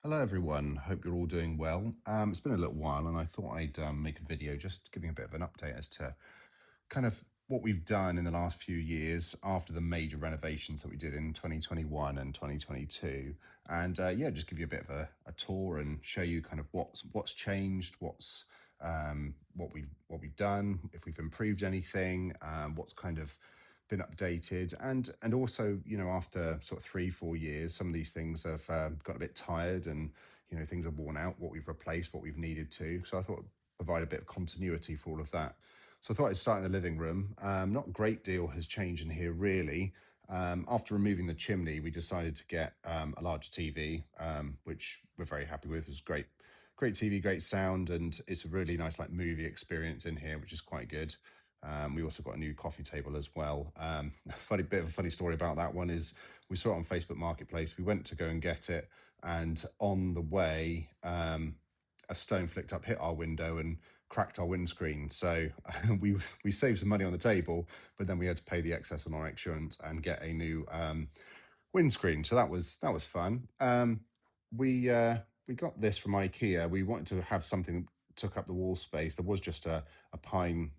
Hello everyone, hope you're all doing well. It's been a little while and I thought I'd make a video just giving a bit of an update as to kind of what we've done in the last few years after the major renovations that we did in 2021 and 2022. And yeah, just give you a bit of a tour and show you kind of what's changed, what we've done, if we've improved anything, what's kind of been updated, and also, after sort of 3 4 years, some of these things have got a bit tired, and things are worn out, what we've replaced, what we've needed to. So I thought I'd provide a bit of continuity for all of that. So I thought I'd start in the living room. Not a great deal has changed in here, really. After removing the chimney, we decided to get a larger TV, which we're very happy with. It's great TV, great sound, and it's a really nice like movie experience in here, which is quite good. We also got a new coffee table as well. Funny bit of a funny story about that one is we saw it on Facebook Marketplace. We went to go and get it, and on the way, a stone flicked up, hit our window, and cracked our windscreen. So we saved some money on the table, but then we had to pay the excess on our insurance and get a new windscreen. So that was fun. We got this from IKEA. We wanted to have something that took up the wall space. There was just a pine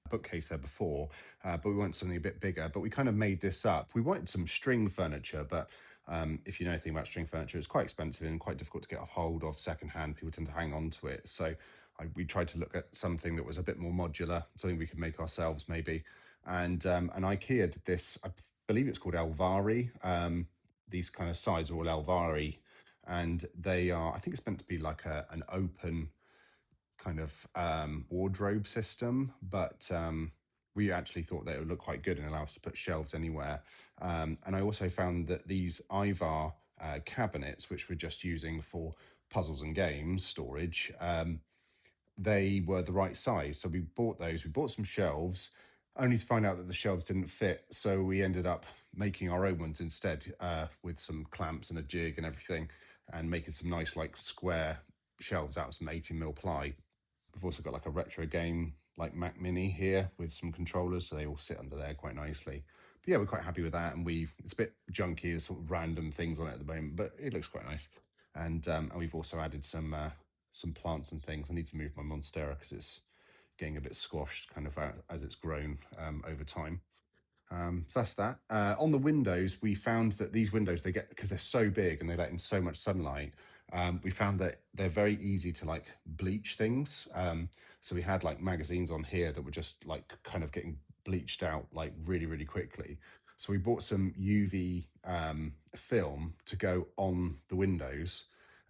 bookcase there before, but we wanted something a bit bigger. But we kind of made this up. We wanted some string furniture, but if you know anything about string furniture, it's quite expensive and quite difficult to get a hold of secondhand. People tend to hang on to it. So we tried to look at something that was a bit more modular, something we could make ourselves maybe. And IKEA did this. I believe it's called Elvari. These kind of sides are all Elvari, and they are. I think it's meant to be like an open kind of wardrobe system, but we actually thought that it would look quite good and allow us to put shelves anywhere. And I also found that these Ivar cabinets, which we're just using for puzzles and games storage, they were the right size. So we bought those. We bought some shelves, only to find out that the shelves didn't fit. So we ended up making our own ones instead, with some clamps and a jig and everything, and making some nice like square shelves out of some 18 mil ply. We've also got like a retro game like Mac Mini here with some controllers, so they all sit under there quite nicely. But yeah, we're quite happy with that, and it's a bit junky, there's sort of random things on it at the moment, but it looks quite nice. And we've also added some plants and things. I need to move my monstera because it's getting a bit squashed kind of as it's grown over time. So that's that. On the windows, we found that these windows, they get, because they're so big and they let in so much sunlight, we found that they're very easy to like bleach things. So we had like magazines on here that were just like kind of getting bleached out like really, really quickly. So we bought some UV film to go on the windows,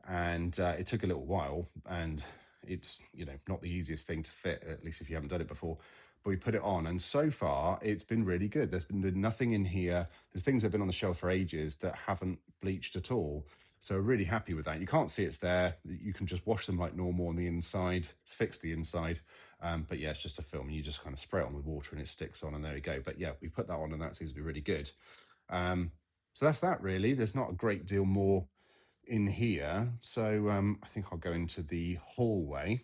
and it took a little while, and it's not the easiest thing to fit, at least if you haven't done it before. But we put it on, and so far it's been really good. There's been nothing in here. There's things that have been on the shelf for ages that haven't bleached at all. So we're really happy with that. You can't see it's there. You can just wash them like normal on the inside, fix the inside. But yeah, it's just a film. You just kind of spray it on with water and it sticks on, and there you go. But yeah, we put that on, and that seems to be really good. So that's that really. There's not a great deal more in here. So I think I'll go into the hallway.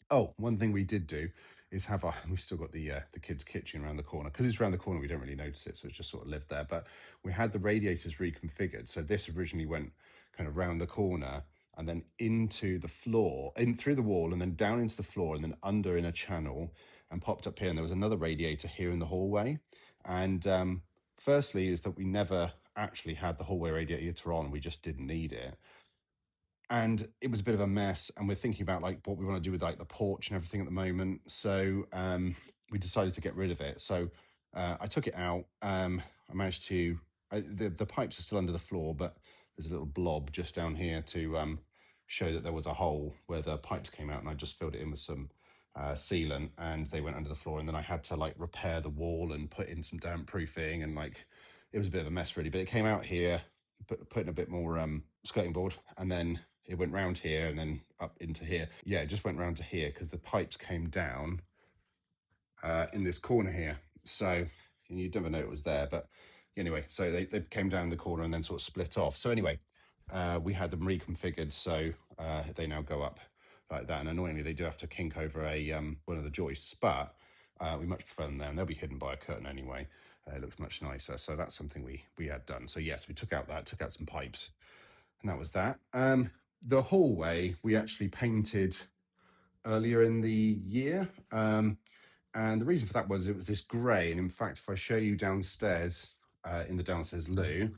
Oh, one thing we did do is we still got the kids' kitchen around the corner. Because it's around the corner, we don't really notice it, so it's just sort of lived there. But we had the radiators reconfigured. So this originally went kind of round the corner and then into the floor, in through the wall, and then down into the floor, and then under in a channel, and popped up here. And there was another radiator here in the hallway. And firstly, is that we never actually had the hallway radiator on. We just didn't need it, and it was a bit of a mess, and we're thinking about like what we want to do with like the porch and everything at the moment. So we decided to get rid of it. So I took it out. I managed to the pipes are still under the floor, but there's a little blob just down here to show that there was a hole where the pipes came out, and I just filled it in with some sealant, and they went under the floor. And then I had to like repair the wall and put in some damp proofing, and like it was a bit of a mess really, but it came out here, put in a bit more skirting board, and then it went round here and then up into here. Yeah, it just went round to here because the pipes came down in this corner here. So you never know it was there, but anyway, so they came down the corner and then sort of split off. So anyway, we had them reconfigured, so they now go up like that. And annoyingly, they do have to kink over a one of the joists, but we much prefer them there, and they'll be hidden by a curtain anyway. It looks much nicer. So that's something we had done. So yes, we took out some pipes. and that was that. The hallway we actually painted earlier in the year. And the reason for that was it was this grey. And in fact, if I show you downstairs in the downstairs loo,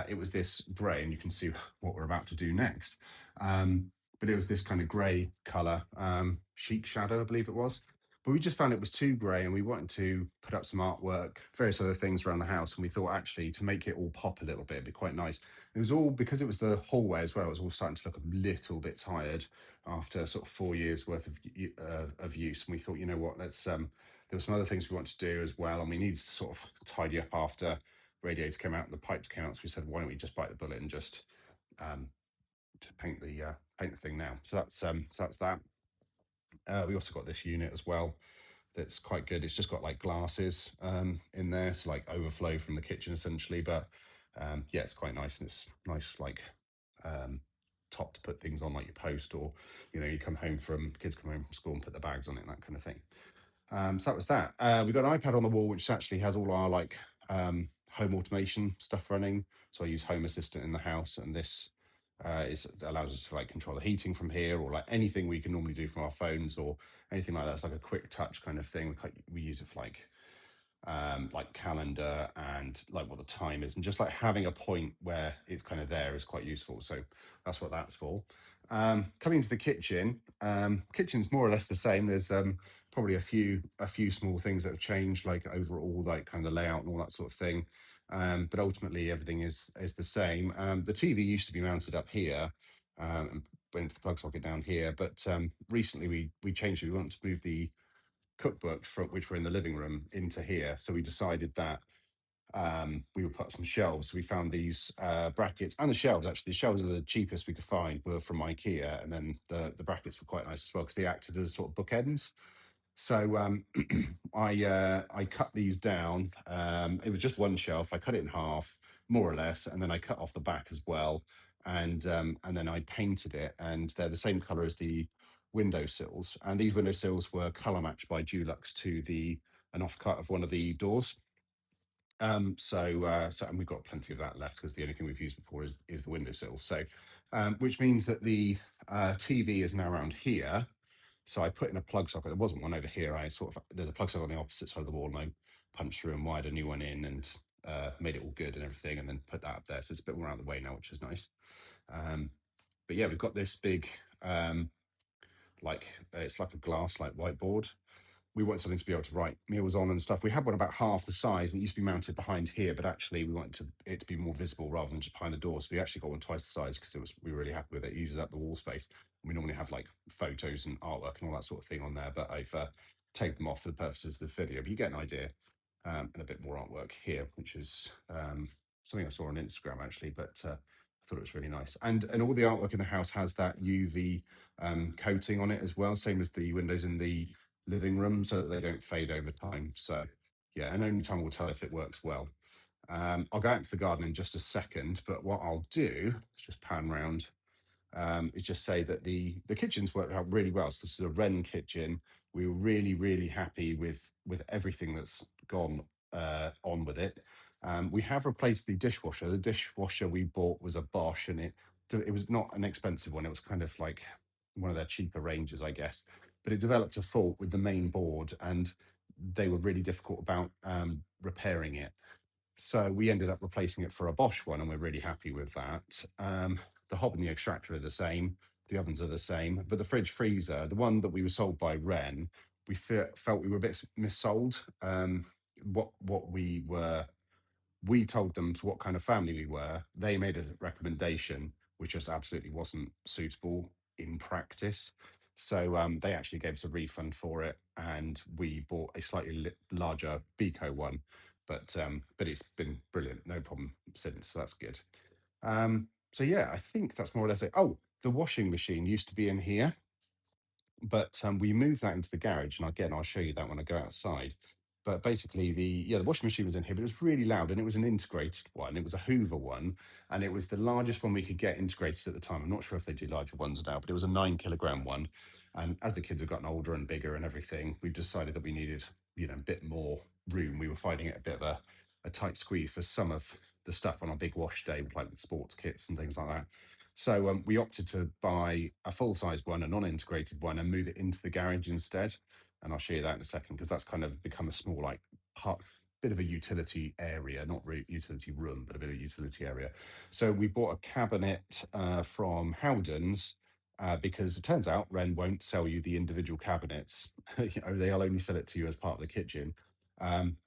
it was this grey, and you can see what we're about to do next. But it was this kind of grey colour, chic shadow, I believe it was. But we just found it was too grey, and we wanted to put up some artwork, various other things around the house. And we thought actually to make it all pop a little bit, it'd be quite nice. It was all because it was the hallway as well. It was all starting to look a little bit tired after sort of 4 years worth of use. And we thought, you know what, let's there were some other things we wanted to do as well, and we needed to sort of tidy up after radiators came out and the pipes came out. So we said, why don't we just bite the bullet and just um, to paint the thing now? So that's that. We also got this unit as well that's quite good. It's just got like glasses in there, so like overflow from the kitchen essentially. But yeah, it's quite nice, and it's nice like um, top to put things on, like your post, or you know, you come home from kids come home from school and put their bags on it, and that kind of thing. So that was that. We've got an iPad on the wall, which actually has all our like home automation stuff running. So I use Home Assistant in the house, and this allows us to like control the heating from here, or like anything we can normally do from our phones or anything like that. It's like a quick touch kind of thing. We use it for like calendar and like what the time is, and just like having a point where it's kind of there is quite useful. So that's what that's for. Coming to the kitchen, kitchen's more or less the same. There's probably a few small things that have changed, like overall, like kind of the layout and all that sort of thing. But ultimately, everything is the same. The TV used to be mounted up here, and went into the plug socket down here. But recently, we changed it. We want to move the cookbooks from which were in the living room into here. So we decided that we would put up some shelves. So we found these brackets and the shelves. Actually, the shelves are the cheapest we could find, were from IKEA, and then the brackets were quite nice as well because they acted as sort of bookends. So I cut these down. It was just one shelf. I cut it in half, more or less, and then I cut off the back as well, and then I painted it, and they're the same color as the windowsills. And these windowsills were color matched by Dulux to the an offcut of one of the doors. So and we've got plenty of that left because the only thing we've used before is the windowsills. So which means that the TV is now around here. So I put in a plug socket. There wasn't one over here. There's a plug socket on the opposite side of the wall, and I punched through and wired a new one in, and made it all good and everything, and then put that up there. So it's a bit more out of the way now, which is nice. Um, but yeah, we've got this big it's like a glass like whiteboard. We wanted something to be able to write meals on and stuff. We had one about half the size, and it used to be mounted behind here, but actually we wanted it to be more visible rather than just behind the door. So we actually got one twice the size because we were really happy with it. It uses up the wall space. We normally have like photos and artwork and all that sort of thing on there, but I've taken them off for the purposes of the video. But you get an idea, and a bit more artwork here, which is something I saw on Instagram actually, but I thought it was really nice. And all the artwork in the house has that UV coating on it as well, same as the windows in the living room, so that they don't fade over time. So yeah, and only time will tell if it works well. I'll go out to the garden in just a second, but what I'll do, let's just pan round, is just say that the kitchen's worked out really well. So this is a Wren kitchen. We were really happy with everything that's gone on with it. We have replaced the dishwasher. The dishwasher we bought was a Bosch, and it was not an expensive one. It was kind of like one of their cheaper ranges, I guess. But it developed a fault with the main board, and they were really difficult about repairing it. So we ended up replacing it for a Bosch one, and we're really happy with that. The hob and the extractor are the same, the ovens are the same, but the fridge freezer, the one that we were sold by Wren, we felt we were a bit missold. What we told them what kind of family we were. They made a recommendation which just absolutely wasn't suitable in practice. So they actually gave us a refund for it, and we bought a slightly larger Beco one. But it's been brilliant, no problem since. So that's good. So yeah, I think that's more or less it. Oh, the washing machine used to be in here, but we moved that into the garage, and again, I'll show you that when I go outside. But basically, the washing machine was in here, but it was really loud, and it was an integrated one. It was a Hoover one, and it was the largest one we could get integrated at the time. I'm not sure if they do larger ones now, but it was a 9 kilogram one. And as the kids have gotten older and bigger and everything, we've decided that we needed, a bit more room. We were finding it a bit of a tight squeeze for some of the stuff on a big wash day, with like the sports kits and things like that. So we opted to buy a full size one, a non-integrated one, and move it into the garage instead. And I'll show you that in a second, because that's kind of become a small like hut, bit of a utility area, not really utility room, but a bit of a utility area. So we bought a cabinet from Howden's, because it turns out Ren won't sell you the individual cabinets. They'll only sell it to you as part of the kitchen.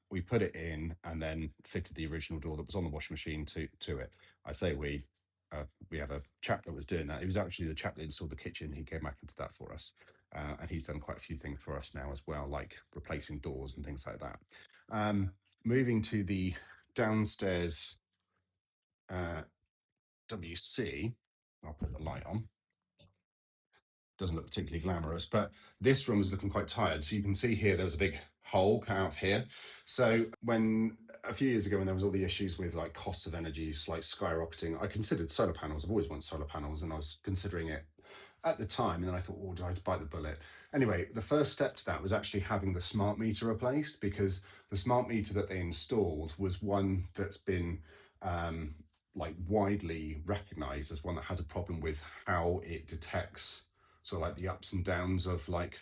We put it in and then fitted the original door that was on the washing machine to it. I say we have a chap that was doing that. He was actually the chap that installed the kitchen. He came back into that for us, and he's done quite a few things for us now as well, like replacing doors and things like that. Moving to the downstairs uh, WC, I'll put the light on. Doesn't look particularly glamorous, but this room was looking quite tired. So you can see here, there was a big hole cut out here. So when a few years ago, when there was all the issues with like costs of energy, like skyrocketing, I considered solar panels. I've always wanted solar panels, and I was considering it at the time. And then I thought, oh, do I bite the bullet? Anyway, the first step to that was actually having the smart meter replaced, because the smart meter that they installed was one that's been like widely recognized as one that has a problem with how it detects sort of like the ups and downs of like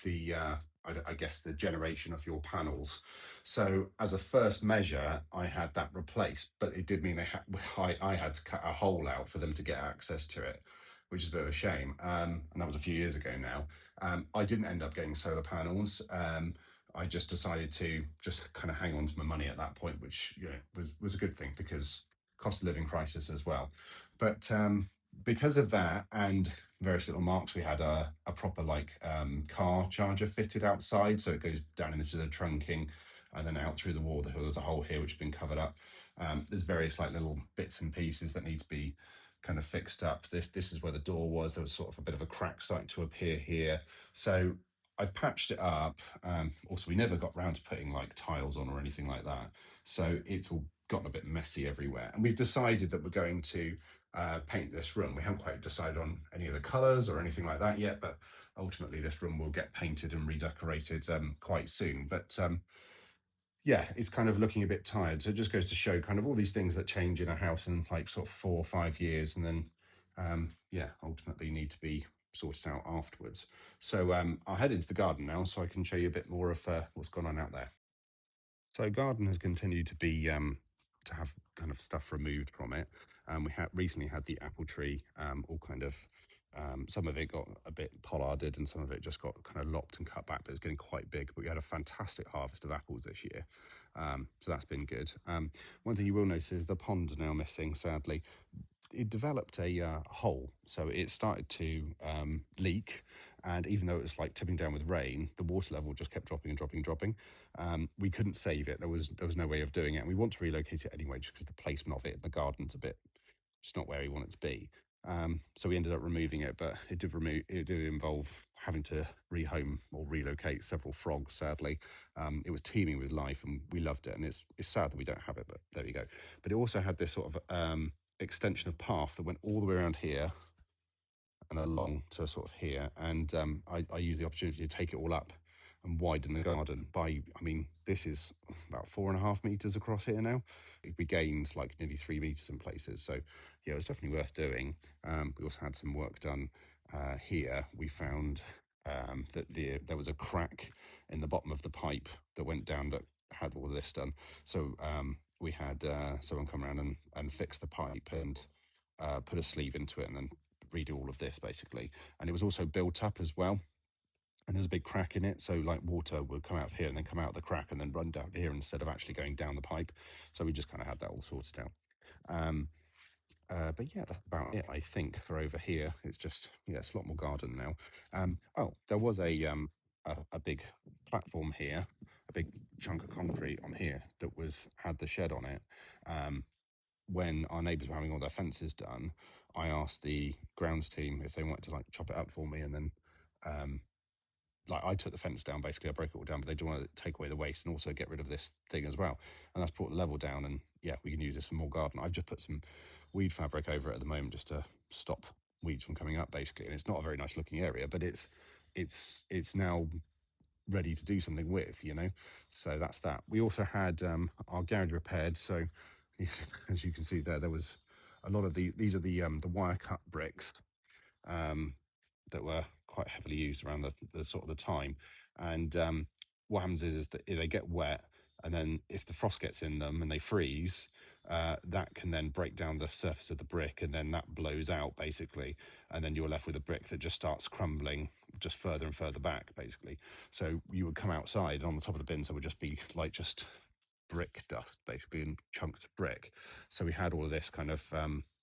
I guess the generation of your panels. So as a first measure, I had that replaced, but it did mean I had to cut a hole out for them to get access to it, which is a bit of a shame. And that was a few years ago now. I didn't end up getting solar panels. I just decided to just kind of hang on to my money at that point, which was a good thing, because cost of living crisis as well. But because of that and various little marks, we had a proper like car charger fitted outside, so it goes down into the trunking and then out through the wall. There was a hole here which has been covered up. There's various like little bits and pieces that need to be kind of fixed up. This is where the door was. There was sort of a bit of a crack starting to appear here. So I've patched it up. Also, we never got round to putting like tiles on or anything like that. So it's all gotten a bit messy everywhere. And we've decided that we're going to paint this room. We haven't quite decided on any of the colours or anything like that yet, but ultimately this room will get painted and redecorated quite soon. But yeah, it's kind of looking a bit tired. So it just goes to show kind of all these things that change in a house in like sort of 4 or 5 years, and then yeah, ultimately need to be sorted out afterwards. So I'll head into the garden now so I can show you a bit more of what's gone on out there. So garden has continued to be to have kind of stuff removed from it. We had recently had the apple tree all kind of some of it got a bit pollarded and some of it just got kind of lopped and cut back, but it's getting quite big. But we had a fantastic harvest of apples this year, so that's been good. One thing you will notice is the pond's now missing, sadly. It developed a hole, so it started to leak, and even though it was like tipping down with rain, the water level just kept dropping and dropping and dropping. We couldn't save it. There was no way of doing it, and we want to relocate it anyway, just because the placement of it in the garden's a bit just not where we want it to be. So we ended up removing it, but it did involve having to rehome or relocate several frogs. Sadly, it was teeming with life, and we loved it. And it's sad that we don't have it, but there we go. But it also had this sort of extension of path that went all the way around here and along to sort of here. And I used the opportunity to take it all up and widen the garden by, I mean, this is about 4.5 meters across here now. We gained like nearly 3 meters in places. So yeah, it was definitely worth doing. We also had some work done here. We found that there was a crack in the bottom of the pipe that went down that had all of this done. So we had someone come around and fix the pipe and put a sleeve into it and then redo all of this basically. And it was also built up as well, and there's a big crack in it, so like water would come out of here and then come out of the crack and then run down here instead of actually going down the pipe. So we just kind of had that all sorted out. But yeah, that's about it, I think, for over here. It's just, yeah, it's a lot more garden now. Oh, there was a big platform here, a big chunk of concrete on here that had the shed on it. When our neighbours were having all their fences done, I asked the grounds team if they wanted to like chop it up for me, and then like I took the fence down. Basically, I broke it all down, but they do want to take away the waste and also get rid of this thing as well, and that's brought the level down. And yeah, we can use this for more garden. I've just put some weed fabric over it at the moment just to stop weeds from coming up, basically. And it's not a very nice looking area, but it's now ready to do something with, So that's that. We also had our garage repaired, so as you can see there, there was a lot of these are the wire cut bricks um, that were quite heavily used around the sort of the time. And what happens is that they get wet, and then if the frost gets in them and they freeze, that can then break down the surface of the brick, and then that blows out basically, and then you're left with a brick that just starts crumbling just further and further back, basically. So you would come outside, and on the top of the bins, there would just be like just brick dust, basically, in chunks of brick. So we had all of this kind of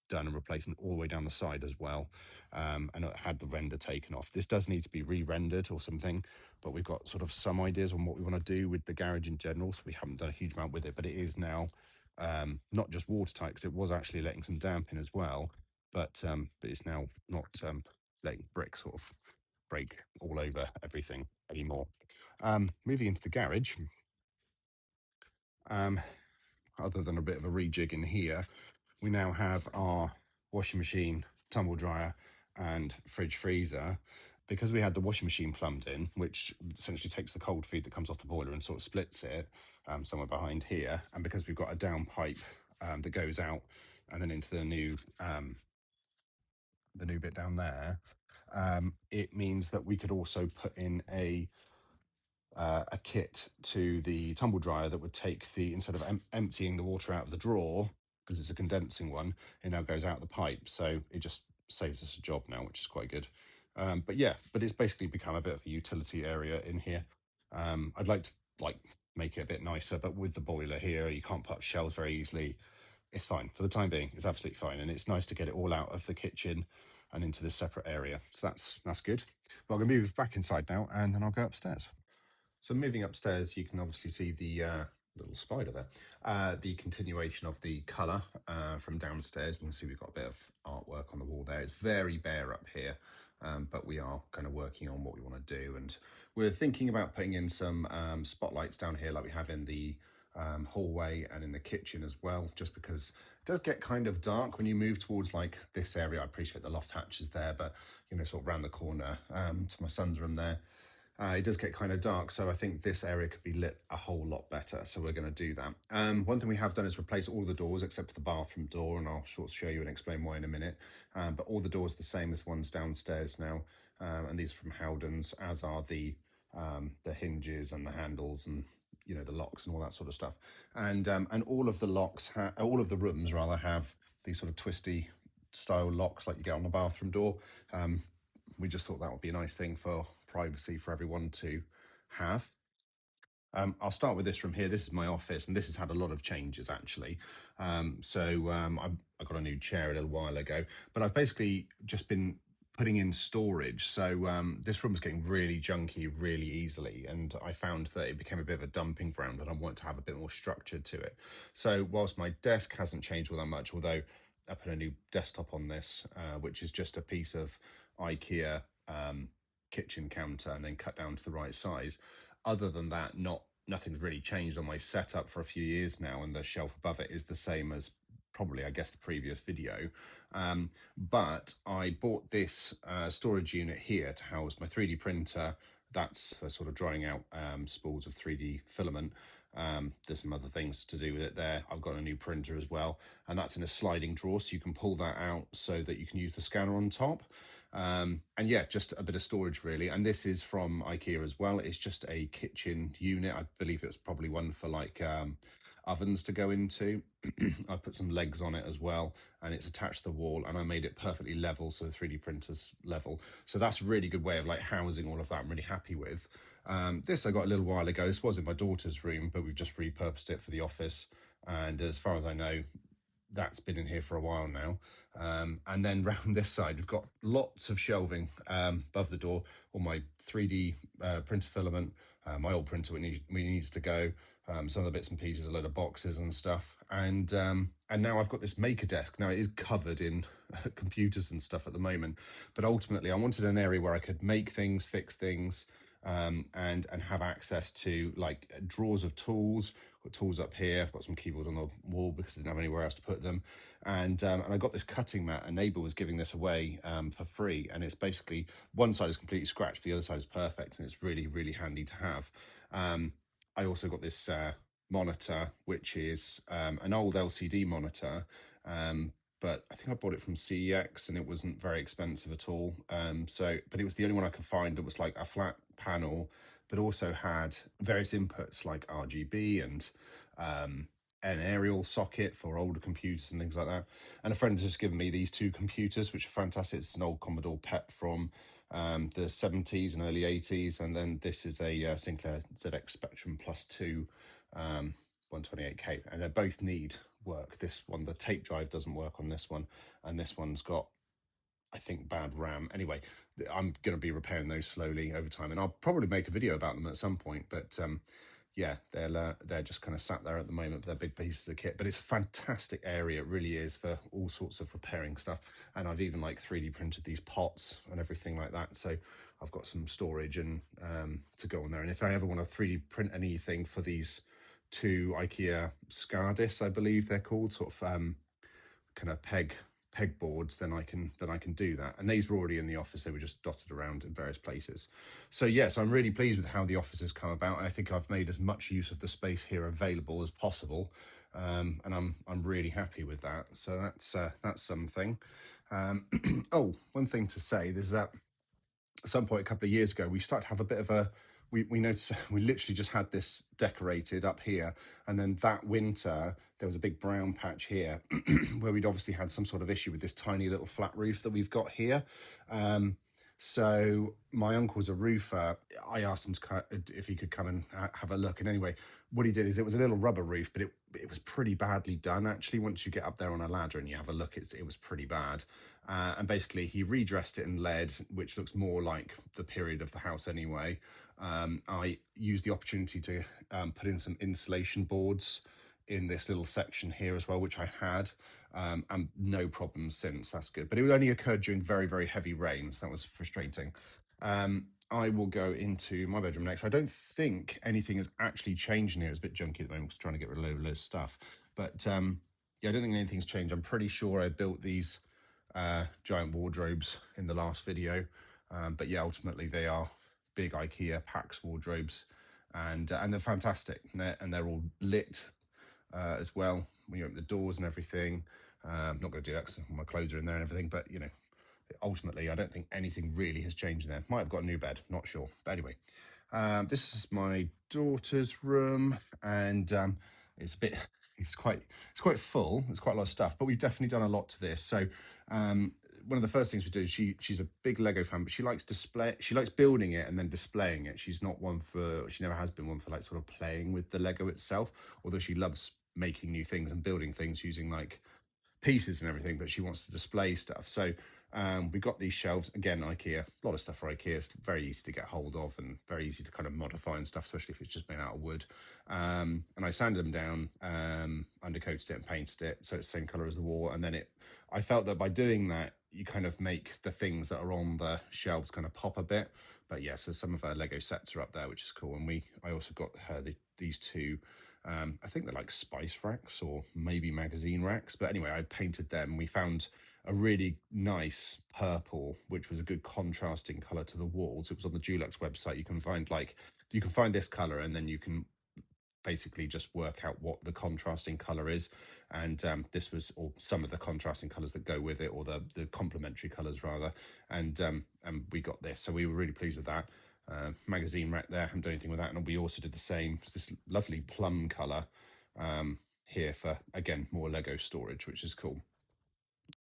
done and replaced, and all the way down the side as well. And it had the render taken off. This does need to be re-rendered or something, but we've got sort of some ideas on what we want to do with the garage in general. So we haven't done a huge amount with it, but it is now not just watertight, because it was actually letting some damp in as well. But it's now not letting brick sort of break all over everything anymore. Moving into the garage, um, other than a bit of a rejig in here, we now have our washing machine, tumble dryer, and fridge freezer. Because we had the washing machine plumbed in, which essentially takes the cold feed that comes off the boiler and sort of splits it somewhere behind here, and because we've got a down pipe that goes out and then into the new bit down there, it means that we could also put in a kit to the tumble dryer that would take the, instead of emptying the water out of the drawer, because it's a condensing one, it now goes out the pipe. So it just saves us a job now, which is quite good. But yeah, but it's basically become a bit of a utility area in here. I'd like to like make it a bit nicer, but with the boiler here, you can't put up shelves very easily. It's fine for the time being. It's absolutely fine, and it's nice to get it all out of the kitchen and into this separate area. So that's good. But I'm gonna move back inside now, and then I'll go upstairs. So moving upstairs, you can obviously see the little spider there, the continuation of the colour from downstairs. You can see we've got a bit of artwork on the wall there. It's very bare up here, but we are kind of working on what we want to do. And we're thinking about putting in some spotlights down here like we have in the hallway and in the kitchen as well, just because it does get kind of dark when you move towards like this area. I appreciate the loft hatches there, but you know, sort of round the corner to my son's room there, it does get kind of dark, so I think this area could be lit a whole lot better. So we're going to do that. One thing we have done is replace all the doors except for the bathroom door, and I'll show you and explain why in a minute. But all the doors are the same as ones downstairs now, and these are from Howdens, as are the hinges and the handles and you know the locks and all that sort of stuff. And all of the locks, all of the rooms rather, have these sort of twisty style locks like you get on the bathroom door. We just thought that would be a nice thing for privacy for everyone to have. I'll start with this from here. This is my office, and this has had a lot of changes actually. I got a new chair a little while ago, but I've basically just been putting in storage. So this room was getting really junky really easily, and I found that it became a bit of a dumping ground, and I want to have a bit more structure to it. So whilst my desk hasn't changed all that much, although I put a new desktop on this, which is just a piece of IKEA kitchen counter and then cut down to the right size. Other than that, nothing's really changed on my setup for a few years now, and the shelf above it is the same as probably, I guess, the previous video. But I bought this storage unit here to house my 3D printer. That's for sort of drying out spools of 3D filament. There's some other things to do with it there. I've got a new printer as well, and that's in a sliding drawer, so you can pull that out so that you can use the scanner on top. And yeah, just a bit of storage really. And this is from IKEA as well. It's just a kitchen unit. I believe it's probably one for like ovens to go into. I put some legs on it as well, and it's attached to the wall, and I made it perfectly level, so the 3D printer's level. So that's a really good way of like housing all of that. I'm really happy with. This I got a little while ago. This was in my daughter's room, but we've just repurposed it for the office. And as far as I know, that's been in here for a while now. And then round this side, we've got lots of shelving above the door, all my 3D printer filament, my old printer needs to go, some of the bits and pieces, a load of boxes and stuff. And now I've got this maker desk. Now it is covered in computers and stuff at the moment, but ultimately I wanted an area where I could make things, fix things, and have access to like drawers of tools. Got tools up here. I've got some keyboards on the wall because I didn't have anywhere else to put them. And I got this cutting mat. A neighbour was giving this away for free, and it's basically one side is completely scratched, the other side is perfect, and it's really really handy to have. I also got this monitor, which is an old LCD monitor. But I think I bought it from CEX and it wasn't very expensive at all. But it was the only one I could find that was like a flat panel, but also had various inputs like RGB and an aerial socket for older computers and things like that. And a friend has just given me these two computers, which are fantastic. It's an old Commodore PET from the 70s and early 80s. And then this is a Sinclair ZX Spectrum Plus 2 128K, and they both need work. This one, the tape drive doesn't work on this one, and this one's got, I think, bad RAM. Anyway, I'm going to be repairing those slowly over time, and I'll probably make a video about them at some point. But yeah, they're just kind of sat there at the moment. They're big pieces of kit, but it's a fantastic area. It really is, for all sorts of repairing stuff. And I've even like 3D printed these pots and everything like that. So I've got some storage and to go on there. And if I ever want to 3D print anything for these two IKEA SCARDIS, I believe they're called, sort of kind of peg boards, then I can do that. And these were already in the office. They were just dotted around in various places. So yes, I'm really pleased with how the office has come about, and I think I've made as much use of the space here available as possible. And I'm really happy with that. So that's something. Oh, one thing to say is that at some point a couple of years ago, we started to have a bit of a, we noticed we literally just had this decorated up here, and then that winter there was a big brown patch here where we'd obviously had some sort of issue with this tiny little flat roof that we've got here. So my uncle's a roofer. I asked him to if he could come and have a look. And anyway, what he did is, it was a little rubber roof, but it was pretty badly done, actually. Once you get up there on a ladder and you have a look, it was pretty bad. And basically he redressed it in lead, which looks more like the period of the house anyway. I used the opportunity to put in some insulation boards in this little section here as well, which I had, and no problems since. That's good. But it only occurred during very, very heavy rains. That was frustrating. I will go into my bedroom next. I don't think anything has actually changed in here. It's a bit junky at the moment. I was trying to get rid of a load of stuff. But yeah, I don't think anything's changed. I'm pretty sure I built these giant wardrobes in the last video. But yeah, ultimately they are big IKEA Pax wardrobes, and they're fantastic. And they're all lit as well when you open the doors and everything. I'm not going to do that because my clothes are in there and everything, but you know, ultimately I don't think anything really has changed there. Might have got a new bed, not sure. But anyway, this is my daughter's room, and it's a bit, it's quite full. There's quite a lot of stuff, but we've definitely done a lot to this. So one of the first things we do, she's a big Lego fan, but she likes building it and then displaying it. She never has been one for like sort of playing with the Lego itself, although she loves making new things and building things using like pieces and everything, but she wants to display stuff. So we got these shelves, again, IKEA, a lot of stuff for IKEA. It's very easy to get hold of and very easy to kind of modify and stuff, especially if it's just made out of wood. And I sanded them down, undercoated it and painted it so it's the same color as the wall. And then I felt that by doing that, you kind of make the things that are on the shelves kind of pop a bit. But yeah, so some of her Lego sets are up there, which is cool. And I also got her these two, I think they're like spice racks or maybe magazine racks. But anyway, I painted them. We found a really nice purple, which was a good contrasting color to the walls. It was on the Dulux website. You can find this color, and then you can basically just work out what the contrasting color is. And this was, or some of the contrasting colors that go with it, or the complementary colors rather. And we got this, so we were really pleased with that. Magazine rack there, haven't done anything with that. And we also did the same, it's this lovely plum color here for, again, more Lego storage, which is cool.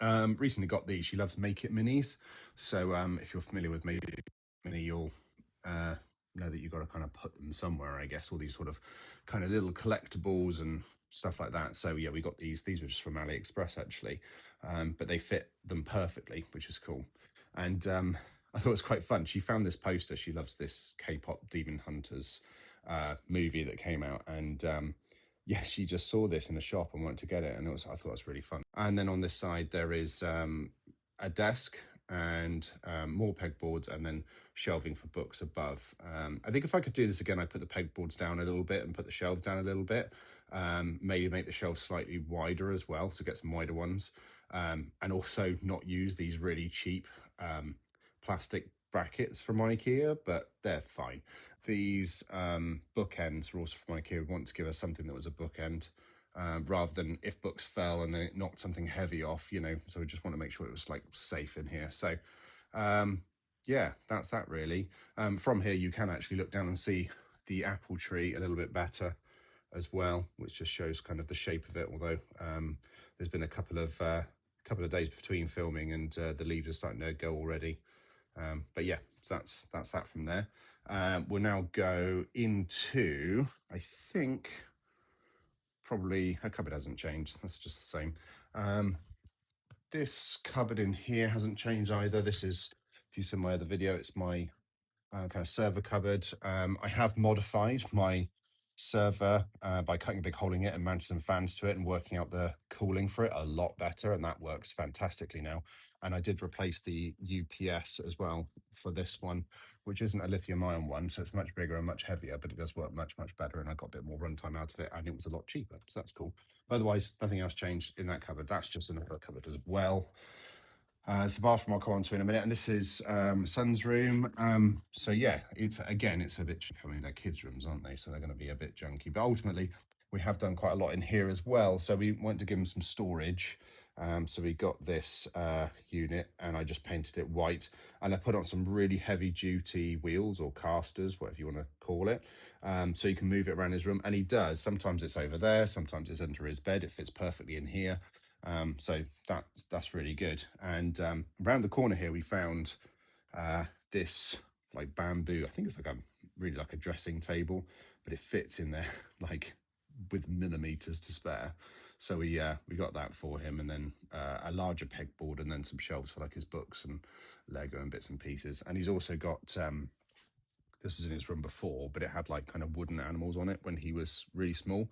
Recently got these. She loves Make It Minis. So if you're familiar with Make It Mini, you'll know that you've got to kind of put them somewhere, I guess, all these sort of kind of little collectibles and stuff like that. So yeah, we got these. These were just from AliExpress, actually, but they fit them perfectly, which is cool. And I thought it was quite fun. She found this poster. She loves this K-pop Demon Hunters movie that came out, and yeah, she just saw this in a shop and wanted to get it, and I thought it was really fun. And then on this side there is a desk and more pegboards, and then shelving for books above. I think if I could do this again, I'd put the pegboards down a little bit and put the shelves down a little bit. Maybe make the shelves slightly wider as well, so get some wider ones. And also not use these really cheap plastic brackets from IKEA, but they're fine. These bookends were also from IKEA. We want to give us something that was a bookend, rather than if books fell and then it knocked something heavy off, you know. So we just want to make sure it was like safe in here. So yeah, that's that really. From here, you can actually look down and see the apple tree a little bit better as well, which just shows kind of the shape of it. Although there's been a couple of days between filming, and the leaves are starting to go already. But yeah, so that's that from there. We'll now go into, I think, probably her cupboard hasn't changed. That's just the same. This cupboard in here hasn't changed either. This is, if you see my other video, it's my kind of server cupboard. I have modified my server by cutting a big hole in it and mounting some fans to it and working out the cooling for it a lot better, and that works fantastically now. And I did replace the UPS as well for this one, which isn't a lithium ion one, so it's much bigger and much heavier, but it does work much better, and I got a bit more runtime out of it, and it was a lot cheaper, so that's cool. Otherwise, nothing else changed in that cupboard. That's just another cupboard as well. It's the bathroom I'll come on to in a minute, and this is son's room. So yeah, it's a bit. I mean, they're kids' rooms, aren't they? So they're going to be a bit junky. But ultimately, we have done quite a lot in here as well. So we went to give him some storage. So we got this unit, and I just painted it white, and I put on some really heavy-duty wheels or casters, whatever you want to call it. So you can move it around his room, and he does. Sometimes it's over there, sometimes it's under his bed. It fits perfectly in here. So that's really good. And around the corner here, we found this like bamboo. I think it's like a really like a dressing table, but it fits in there like with millimeters to spare. So we got that for him, and then a larger pegboard, and then some shelves for like his books and Lego and bits and pieces. And he's also got this was in his room before, but it had like kind of wooden animals on it when he was really small.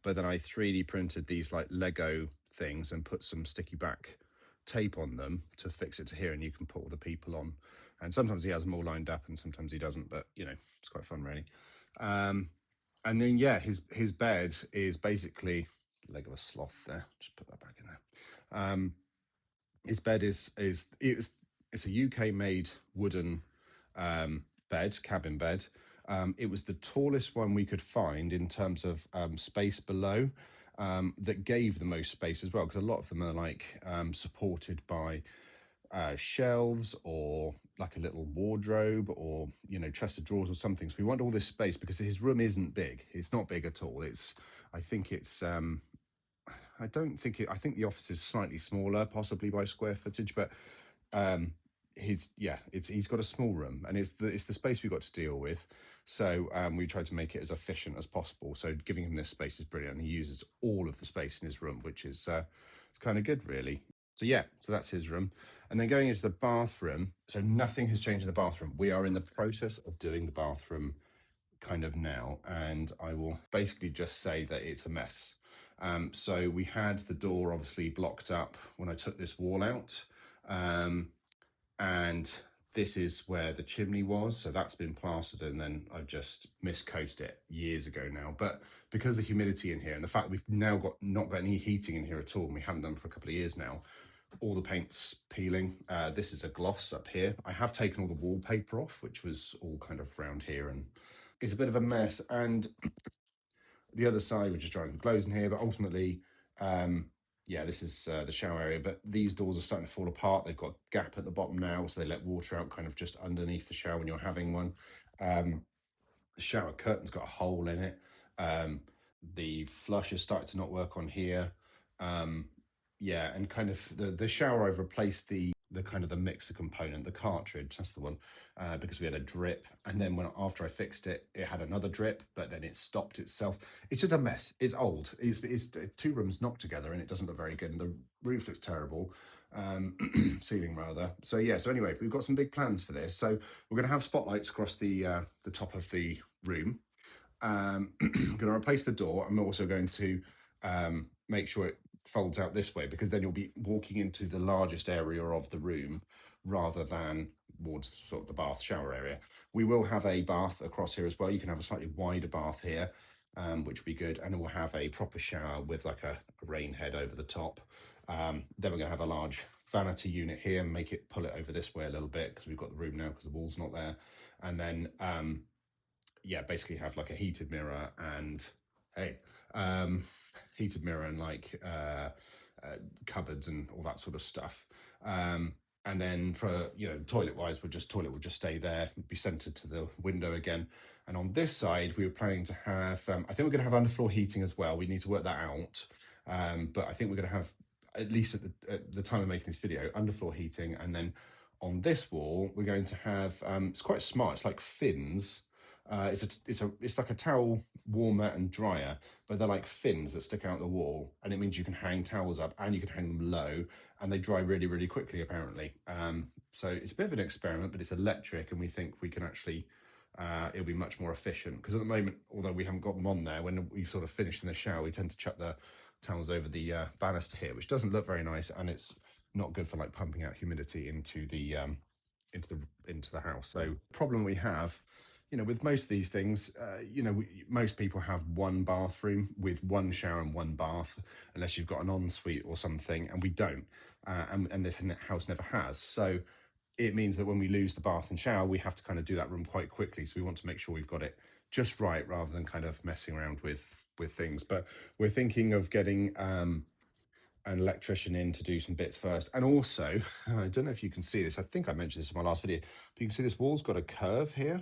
But then I 3D printed these like Lego things and put some sticky back tape on them to fix it to here, and you can put all the people on. And sometimes he has them all lined up and sometimes he doesn't, but you know, it's quite fun really. And then yeah, his bed is basically leg of a sloth there. Just put that back in there. His bed is it's a UK made wooden bed, cabin bed. It was the tallest one we could find in terms of space below, that gave the most space as well, because a lot of them are like supported by shelves or like a little wardrobe or, you know, chest of drawers or something. So we want all this space because his room isn't big. It's not big at all. I think it's I don't think it, I think the office is slightly smaller, possibly by square footage, but he's got a small room, and it's the space we got to deal with. So we tried to make it as efficient as possible. So giving him this space is brilliant, and he uses all of the space in his room, which is it's kind of good, really. So yeah, so that's his room. And then going into the bathroom, so nothing has changed in the bathroom. We are in the process of doing the bathroom kind of now, and I will basically just say that it's a mess. So we had the door obviously blocked up when I took this wall out, and this is where the chimney was, so that's been plastered, and then I've just miscoated it years ago now. But because of the humidity in here and the fact that we've now not got any heating in here at all, and we haven't done for a couple of years now, all the paint's peeling. This is a gloss up here. I have taken all the wallpaper off, which was all kind of around here, and it's a bit of a mess. And the other side, which is drying the clothes in here, but ultimately, yeah, this is the shower area, but these doors are starting to fall apart. They've got a gap at the bottom now, so they let water out kind of just underneath the shower when you're having one. The shower curtain's got a hole in it. The flush has started to not work on here. Yeah, and kind of the shower, I've replaced the kind of the mixer component, the cartridge, that's the one, because we had a drip, and then after I fixed it, it had another drip, but then it stopped itself. It's just a mess. It's old. It's two rooms knocked together, and it doesn't look very good, and the roof looks terrible, ceiling rather. So yeah, so anyway, we've got some big plans for this. So we're going to have spotlights across the top of the room. I'm going to replace the door. I'm also going to make sure it folds out this way, because then you'll be walking into the largest area of the room rather than towards sort of the bath shower area. We will have a bath across here as well. You can have a slightly wider bath here, which will be good. And we'll have a proper shower with like a rain head over the top. Then we're going to have a large vanity unit here and make it pull it over this way a little bit because we've got the room now because the wall's not there. And then yeah, basically have like a heated mirror and hey, heated mirror and like cupboards and all that sort of stuff. And then for, you know, toilet wise, toilet would just stay there, be centered to the window again. And on this side, we were planning to have, I think we're going to have underfloor heating as well. We need to work that out. But I think we're going to have, at least at the time of making this video, underfloor heating. And then on this wall, we're going to have, it's quite smart. It's like fins. It's like a towel warmer and dryer, but they're like fins that stick out the wall, and it means you can hang towels up and you can hang them low, and they dry really, really quickly apparently. So it's a bit of an experiment, but it's electric, and we think we can actually it'll be much more efficient, because at the moment, although we haven't got them on there, when we've sort of finished in the shower, we tend to chuck the towels over the banister here, which doesn't look very nice, and it's not good for like pumping out humidity into the house. So problem we have, you know, with most of these things, you know, most people have one bathroom with one shower and one bath, unless you've got an ensuite or something, and we don't, and this house never has. So it means that when we lose the bath and shower, we have to kind of do that room quite quickly. So we want to make sure we've got it just right, rather than kind of messing around with things. But we're thinking of getting an electrician in to do some bits first. And also, I don't know if you can see this, I think I mentioned this in my last video, but you can see this wall's got a curve here.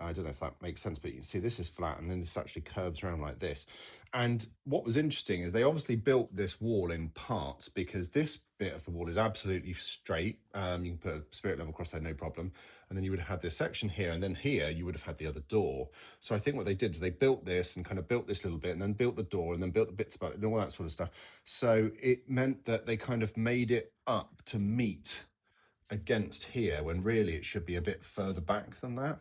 I don't know if that makes sense, but you can see this is flat and then this actually curves around like this. And what was interesting is they obviously built this wall in parts, because this bit of the wall is absolutely straight. You can put a spirit level across there, no problem. And then you would have had this section here, and then here you would have had the other door. So I think what they did is they built this and kind of built this little bit, and then built the door, and then built the bits about it and all that sort of stuff. So it meant that they kind of made it up to meet against here, when really it should be a bit further back than that.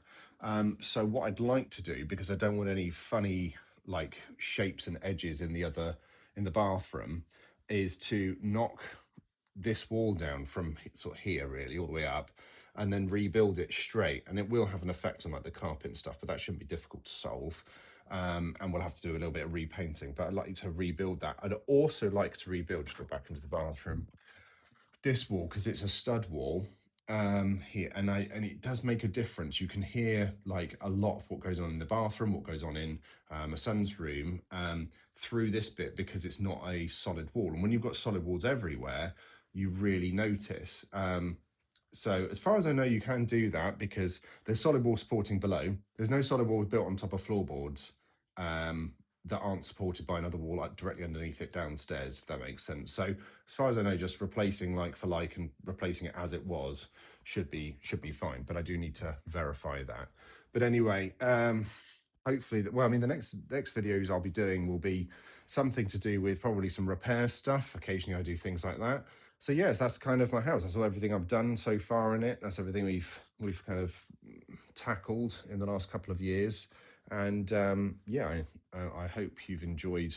So what I'd like to do, because I don't want any funny like shapes and edges in the bathroom, is to knock this wall down from sort of here really all the way up, and then rebuild it straight. And it will have an effect on like the carpet and stuff, but that shouldn't be difficult to solve. And we'll have to do a little bit of repainting, but I'd like to rebuild that. I'd also like to rebuild, just go back into the bathroom, this wall, because it's a stud wall here, and it does make a difference. You can hear like a lot of what goes on in the bathroom, what goes on in my son's room, through this bit, because it's not a solid wall. And when you've got solid walls everywhere, you really notice. So as far as I know, you can do that, because there's solid walls supporting below. There's no solid walls built on top of floorboards that aren't supported by another wall like directly underneath it downstairs, if that makes sense. So as far as I know, just replacing like for like and replacing it as it was should be fine, but I do need to verify that. But anyway, hopefully well, I mean, the next videos I'll be doing will be something to do with probably some repair stuff. Occasionally I do things like that. So yes, that's kind of my house. That's all, everything I've done so far in it. That's everything we've kind of tackled in the last couple of years. And yeah, I hope you've enjoyed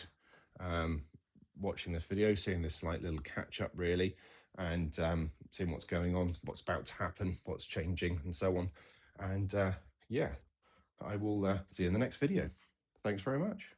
watching this video, seeing this like little catch up really, and seeing what's going on, what's about to happen, what's changing, and so on. And yeah, I will see you in the next video. Thanks very much.